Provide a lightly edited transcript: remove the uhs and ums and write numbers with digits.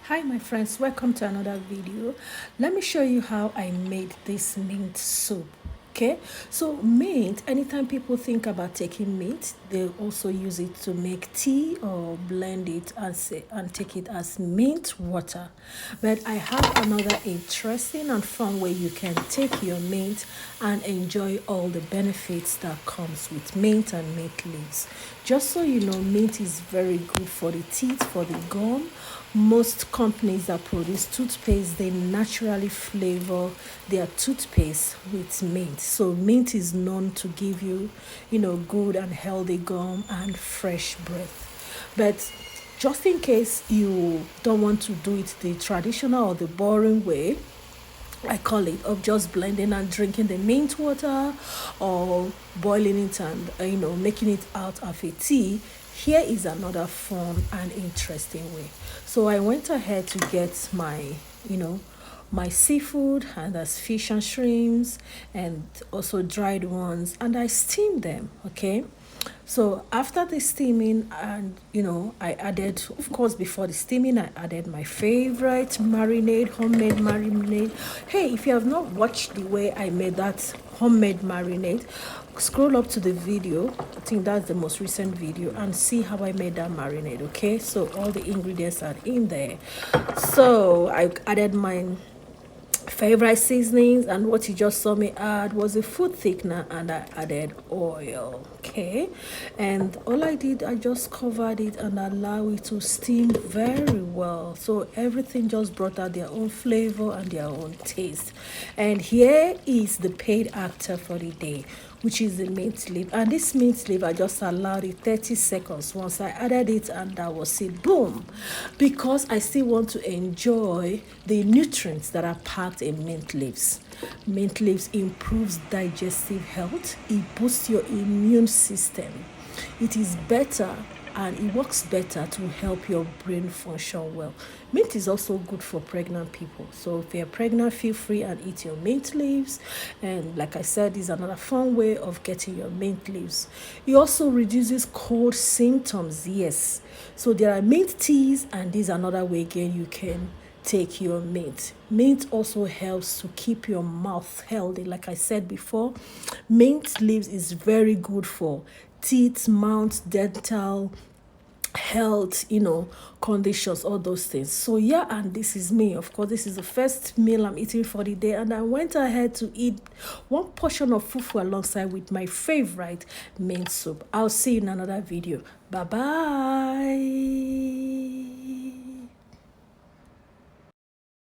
Hi my friends, welcome to another video. Let me show you how I made this mint soup. Okay, so mint, anytime people think about taking mint, they also use it to make tea or blend it and take it as mint water. But I have another interesting and fun way you can take your mint and enjoy all the benefits that comes with mint and mint leaves. Just so you know, mint is very good for the teeth, for the gum. Most companies that produce toothpaste, they naturally flavor their toothpaste with mint. So mint is known to give you, good and healthy gum and fresh breath. But just in case you don't want to do it the traditional or the boring way, I call it, of just blending and drinking the mint water or boiling it and making it out of a tea. Here is another fun and interesting way. So I went ahead to get my seafood, and that's fish and shrimps and also dried ones, and I steamed them. Okay, so after the steaming, and I added, of course, before the steaming, I added my favorite marinade, homemade marinade. Hey, if you have not watched the way I made that homemade marinade, scroll up to the video. I think that's the most recent video, and see how I made that marinade. Okay, so all the ingredients are in there. So I added my favorite seasonings, and what you just saw me add was a food thickener, and I added oil. Okay, and all I did, I just covered it and allow it to steam very well, so everything just brought out their own flavor and their own taste. And here is the paid actor for the day, which is the mint leaf. And this mint leaf, I just allowed it 30 seconds. Once I added it, and that was it, boom. Because I still want to enjoy the nutrients that are packed in mint leaves. Mint leaves improves digestive health. It boosts your immune system. It is better, and it works better to help your brain function well. Mint is also good for pregnant people. So if you're pregnant, feel free and eat your mint leaves. And like I said, this is another fun way of getting your mint leaves. It also reduces cold symptoms. Yes. So there are mint teas, and this is another way again you can take your mint. Mint also helps to keep your mouth healthy. Like I said before, mint leaves is very good for teeth, mouth, dental health, conditions, all those things. So yeah, and this is me. Of course, this is the first meal I'm eating for the day, and I went ahead to eat one portion of fufu alongside with my favorite mint soup. I'll see you in another video. Bye bye.